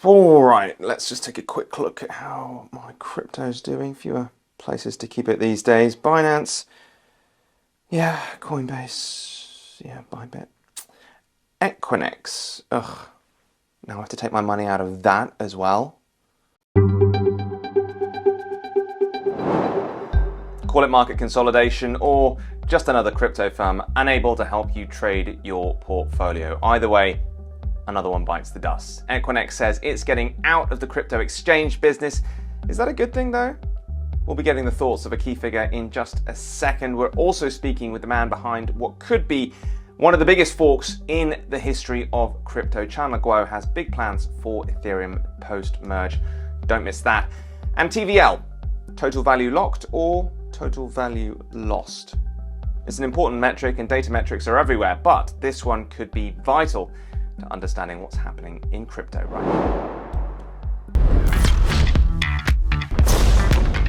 All right, let's just take a quick look at how my crypto's doing. Fewer places to keep it these days. Binance, yeah, Coinbase, yeah, Bybit. Eqonex, ugh. Now I have to take my money out of that as well. Call it market consolidation or just another crypto firm unable to help you trade your portfolio. Either way, another one bites the dust. Eqonex says it's getting out of the crypto exchange business. Is that a good thing though? We'll be getting the thoughts of a key figure in just a second. We're also speaking with the man behind what could be one of the biggest forks in the history of crypto. Chandler Guo has big plans for Ethereum post-merge. Don't miss that. And TVL, total value locked or total value lost? It's an important metric and data metrics are everywhere, but this one could be vital to understanding what's happening in crypto right now.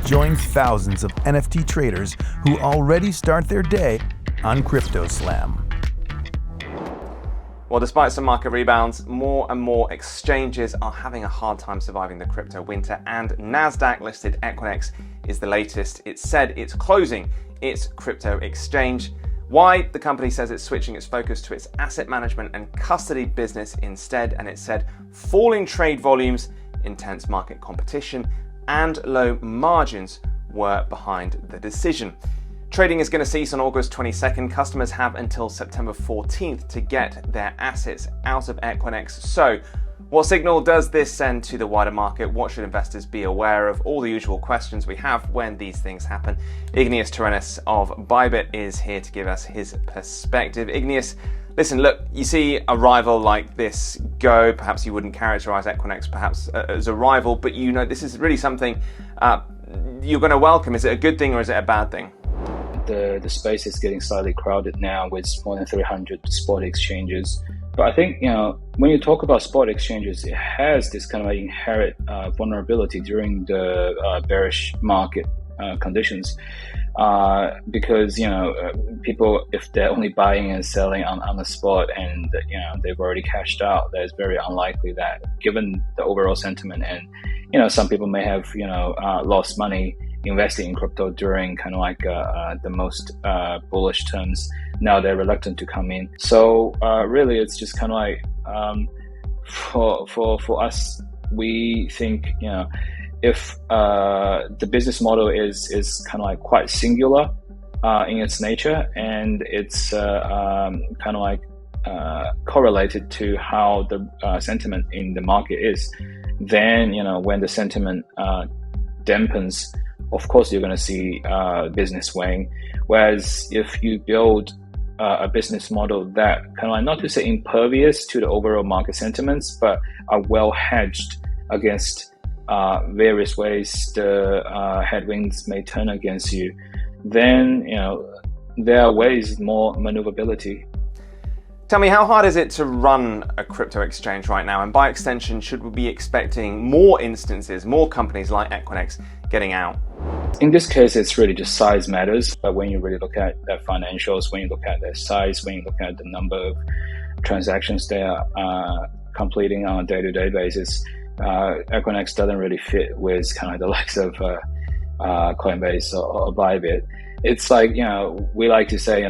Join thousands of NFT traders who already start their day on CryptoSlam. Well, despite some market rebounds, more and more exchanges are having a hard time surviving the crypto winter, and Nasdaq-listed Eqonex is the latest. It said it's closing its crypto exchange. Why? The company says it's switching its focus to its asset management and custody business instead, and it said falling trade volumes, intense market competition, and low margins were behind the decision. Trading is going to cease on August 22nd. Customers have until September 14th to get their assets out of Eqonex. So, what signal does this send to the wider market? What should investors be aware of? All the usual questions we have when these things happen. Igneous Terrenis of Bybit is here to give us his perspective. Igneous, listen, look, you see a rival like this go. Perhaps you wouldn't characterize Eqonex perhaps as a rival, but you know this is really something you're going to welcome. Is it a good thing or is it a bad thing? The space is getting slightly crowded now with more than 300 spot exchanges. But I think, when you talk about spot exchanges, it has this kind of inherent vulnerability during the bearish market conditions. Because, people, if they're only buying and selling on the spot and, they've already cashed out, that it's very unlikely that given the overall sentiment and, some people may have, lost money investing in crypto during kind of like the most bullish terms. Now they're reluctant to come in. So really, it's just kind of like for us, we think if the business model is kind of like quite singular in its nature, and it's kind of like correlated to how the sentiment in the market is, then when the sentiment dampens, of course you're going to see business weighing. Whereas if you build a business model that kind of like, not to say impervious to the overall market sentiments, but are well hedged against various ways the headwinds may turn against you, then there are ways more maneuverability. Tell me, how hard is it to run a crypto exchange right now? And by extension, should we be expecting more instances, more companies like Eqonex getting out? In this case, it's really just size matters. But when you really look at their financials, when you look at their size, when you look at the number of transactions they are completing on a day-to-day basis, Eqonex doesn't really fit with kind of the likes of Coinbase or Bybit. It's like, we like to say,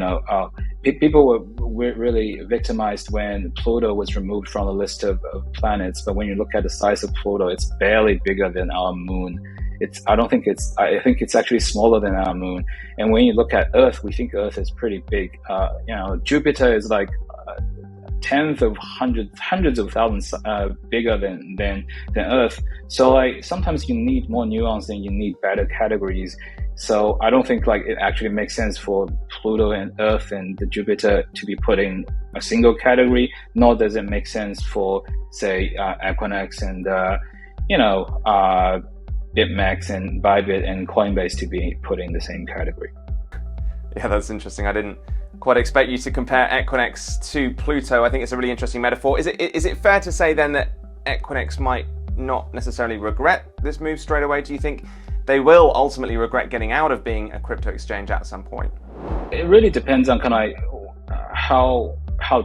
people were really victimized when Pluto was removed from the list of planets. But when you look at the size of Pluto, it's barely bigger than our moon. I think it's actually smaller than our moon. And when you look at Earth, we think Earth is pretty big. Jupiter is like tens of hundreds of thousands bigger than Earth. So like sometimes you need more nuance and you need better categories. So I don't think like it actually makes sense for Pluto and Earth and the Jupiter to be put in a single category, nor does it make sense for, say, Eqonex and BitMEX and Bybit and Coinbase to be put in the same category. Yeah, that's interesting. I didn't quite expect you to compare Eqonex to Pluto. I think it's a really interesting metaphor. Is it fair to say then that Eqonex might not necessarily regret this move straight away? Do you think they will ultimately regret getting out of being a crypto exchange at some point? It really depends on kind of how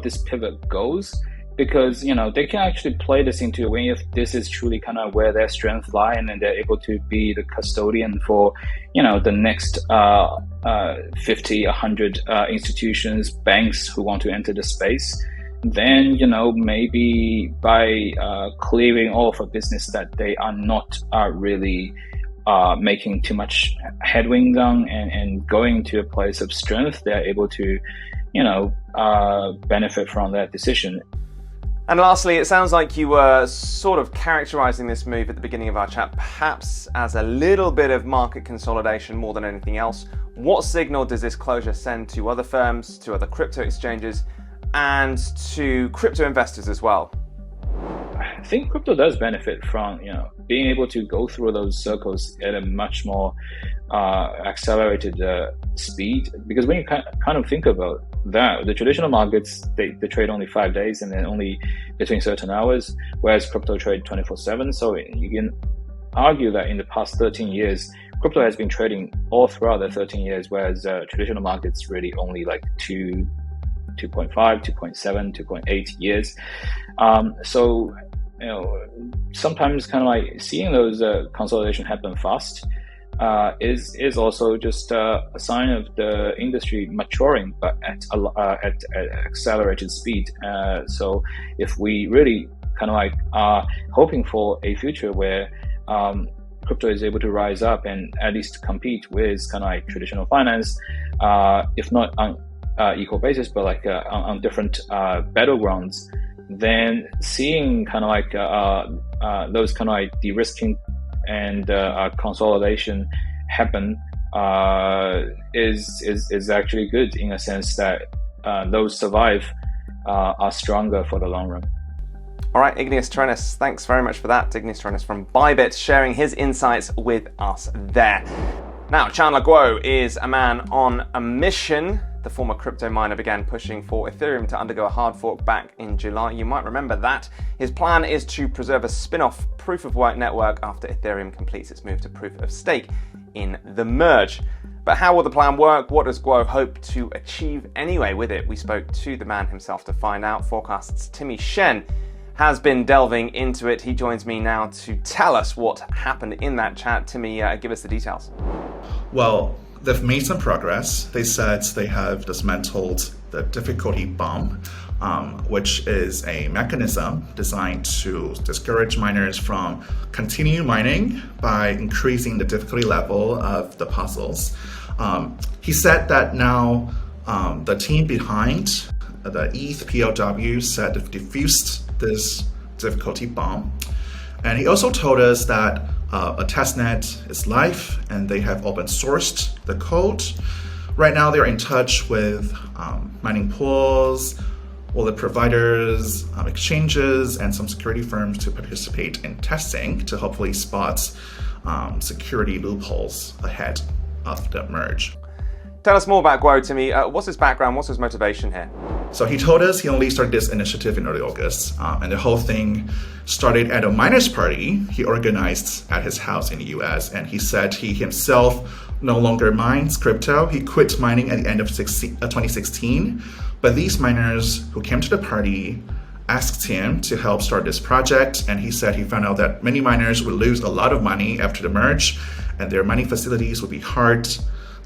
this pivot goes, because they can actually play this into a win if this is truly kind of where their strengths lie, and then they're able to be the custodian for the next 50, 100 institutions, banks who want to enter the space. Then maybe by clearing off a business that they are not really making too much headwinds on, and going to a place of strength, they're able to benefit from that decision. And lastly, it sounds like you were sort of characterizing this move at the beginning of our chat perhaps as a little bit of market consolidation more than anything else. What signal does this closure send to other firms, to other crypto exchanges, and to crypto investors as well? I think crypto does benefit from being able to go through those circles at a much more accelerated speed, because when you kind of think about that, the traditional markets, they trade only 5 days and then only between certain hours, whereas crypto trade 24/7. So you can argue that in the past 13 years, crypto has been trading all throughout the 13 years, whereas traditional markets really only like 2.5, 2.7, 2.8 years. So sometimes kind of like seeing those consolidation happen fast is also just a sign of the industry maturing, but at accelerated speed. So if we really kind of like are hoping for a future where crypto is able to rise up and at least compete with kind of like traditional finance, if not on equal basis, but like on different battlegrounds, then seeing kind of like those kind of like de-risking and consolidation happen is actually good, in a sense that those survive are stronger for the long run. All right, Igneous Tronis, thanks very much for that. Igneous Tronis from Bybit sharing his insights with us there. Now, Chandler Guo is a man on a mission. The former crypto miner began pushing for Ethereum to undergo a hard fork back in July. You might remember that. His plan is to preserve a spin-off proof-of-work network after Ethereum completes its move to proof of stake in the merge. But how will the plan work? What does Guo hope to achieve anyway with it? We spoke to the man himself to find out. Forecast's Timmy Shen has been delving into it. He joins me now to tell us what happened in that chat. Timmy, give us the details. Well, they've made some progress. They said they have dismantled the difficulty bomb, which is a mechanism designed to discourage miners from continuing mining by increasing the difficulty level of the puzzles. He said that now the team behind the ETH POW said they've defused this difficulty bomb. And he also told us that a testnet is live and they have open sourced the code. Right now they're in touch with mining pools, wallet providers, exchanges, and some security firms to participate in testing to hopefully spot security loopholes ahead of the merge. Tell us more about Guo, Timmy. What's his background? What's his motivation here? So he told us he only started this initiative in early August, and the whole thing started at a miners' party he organized at his house in the US. And he said he himself no longer mines crypto. He quit mining at the end of 2016. But these miners who came to the party asked him to help start this project. And he said he found out that many miners would lose a lot of money after the merge, and their mining facilities would be hard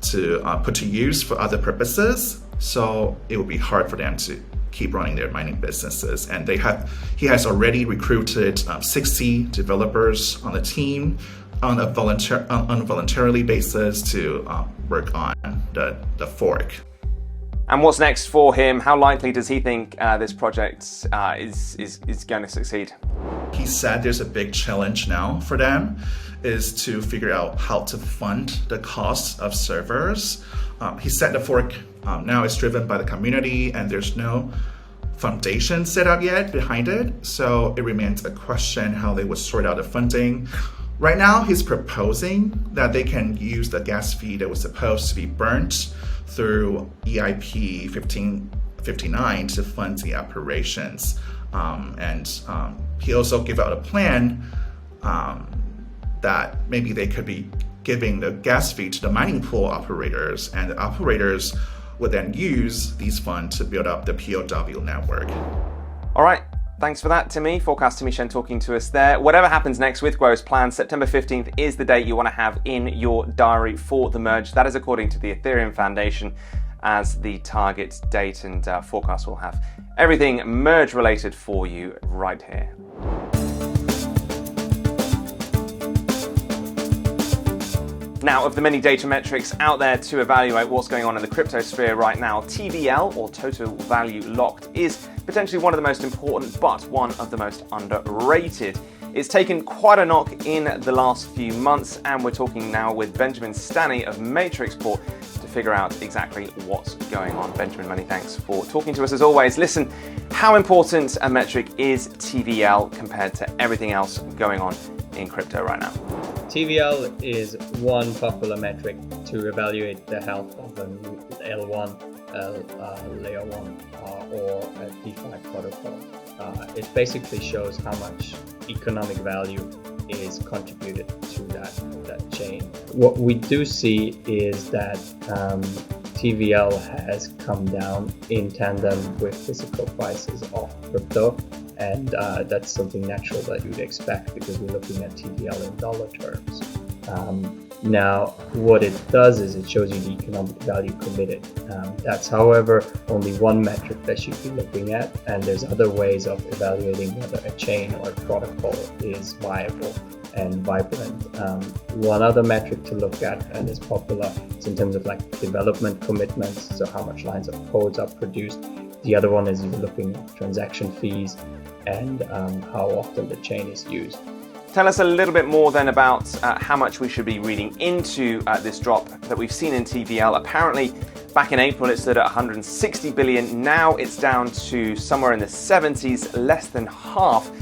to put to use for other purposes. So it would be hard for them to keep running their mining businesses. And he has already recruited 60 developers on the team on a voluntarily basis to work on the fork. And what's next for him? How likely does he think this project is going to succeed? He said there's a big challenge now for them is to figure out how to fund the cost of servers. He said the fork now is driven by the community and there's no foundation set up yet behind it. So it remains a question how they would sort out the funding. Right now, he's proposing that they can use the gas fee that was supposed to be burnt through EIP 1559 to fund the operations. He also gave out a plan that maybe they could be giving the gas fee to the mining pool operators, and the operators would then use these funds to build up the POW network. All right, Thanks for that, Timmy. Forecast Timmy Shen talking to us there. Whatever happens next with Guo's plan, September 15th is the date you want to have in your diary for the merge. That is according to the Ethereum Foundation as the target date, and Forecast will have everything merge related for you right here. Now, of the many data metrics out there to evaluate what's going on in the crypto sphere right now, TVL, or total value locked, is potentially one of the most important, but one of the most underrated. It's taken quite a knock in the last few months, and we're talking now with Benjamin Stanny of Matrixport to figure out exactly what's going on. Benjamin, many thanks for talking to us as always. Listen, how important a metric is TVL compared to everything else going on in crypto right now? TVL is one popular metric to evaluate the health of an L1, layer 1, or a DeFi protocol. It basically shows how much economic value is contributed to that chain. What we do see is that TVL has come down in tandem with physical prices of crypto. And that's something natural that you'd expect because we're looking at TVL in dollar terms. Now, what it does is it shows you the economic value committed. That's, however, only one metric that you'd be looking at, and there's other ways of evaluating whether a chain or a protocol is viable and vibrant. One other metric to look at, and is popular, is in terms of like development commitments, so how much lines of codes are produced. The other one is you're looking at transaction fees and how often the chain is used. Tell us a little bit more then about how much we should be reading into this drop that we've seen in TVL. Apparently, back in April, it stood at 160 billion. Now it's down to somewhere in the 70s, less than half.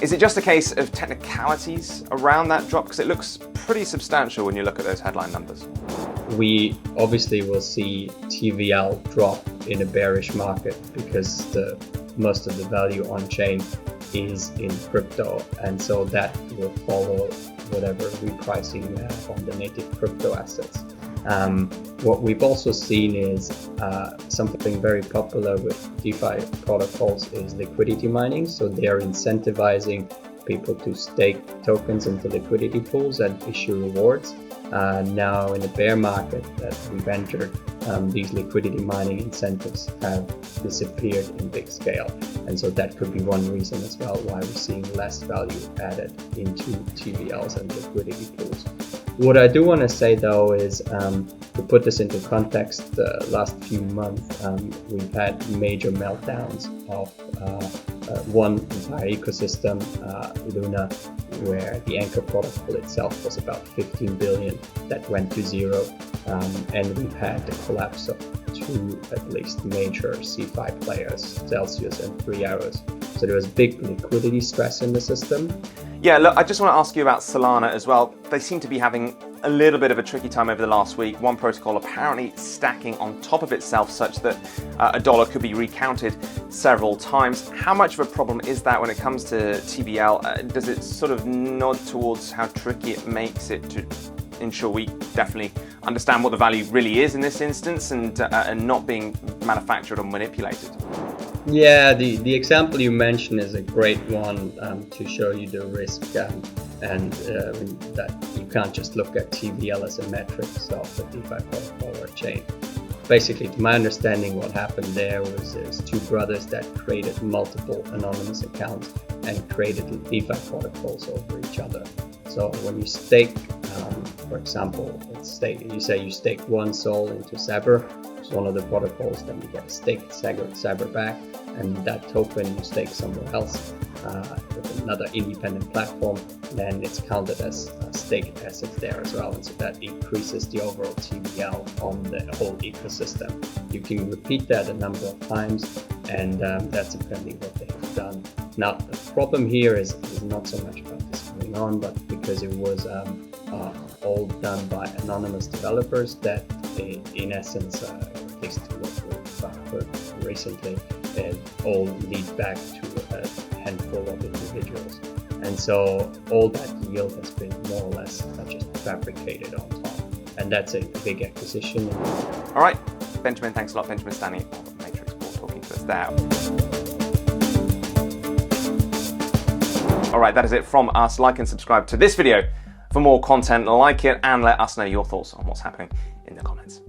Is it just a case of technicalities around that drop? Because it looks pretty substantial when you look at those headline numbers. We obviously will see TVL drop in a bearish market because most of the value on chain is in crypto, and so that will follow whatever repricing you have on the native crypto assets. What we've also seen is something very popular with DeFi protocols is liquidity mining. So they are incentivizing people to stake tokens into liquidity pools and issue rewards. Now in the bear market that we've entered, these liquidity mining incentives have disappeared in big scale. And so that could be one reason as well why we're seeing less value added into TVLs and liquidity pools. What I do want to say though is to put this into context, the last few months we've had major meltdowns of one entire ecosystem, Luna, where the anchor protocol itself was about 15 billion that went to zero, and we've had the collapse of two at least major CeFi players, Celsius and 3 Arrows. So there was big liquidity stress in the system. Yeah, look, I just want to ask you about Solana as well. They seem to be having a little bit of a tricky time over the last week. One protocol apparently stacking on top of itself such that a dollar could be recounted several times. How much of a problem is that when it comes to TVL? Does it sort of nod towards how tricky it makes it to ensure we definitely understand what the value really is in this instance and not being manufactured or manipulated? Yeah, the example you mentioned is a great one to show you the risk and that you can't just look at TVL as a metric of the DeFi protocol or chain. Basically, to my understanding, what happened there was there's two brothers that created multiple anonymous accounts and created DeFi protocols over each other. So when you stake, for example, you say you stake one Sol into Saber, which is one of the protocols, then you get staked Saber back, and that token you stake somewhere else with another independent platform, then it's counted as staked assets there as well, and so that increases the overall TVL on the whole ecosystem. You can repeat that a number of times, and that's apparently what they have done. Now, the problem here is not so much about this going on, but because it was all done by anonymous developers that, in essence, at least what we've heard recently, all lead back to a handful of individuals. And so all that yield has been more or less just fabricated on top. And that's a big acquisition. All right, Benjamin, thanks a lot. Benjamin Stanny of Matrixport talking to us there. right, that is it from us. Like and subscribe to this video for more content like it, and let us know your thoughts on what's happening in the comments.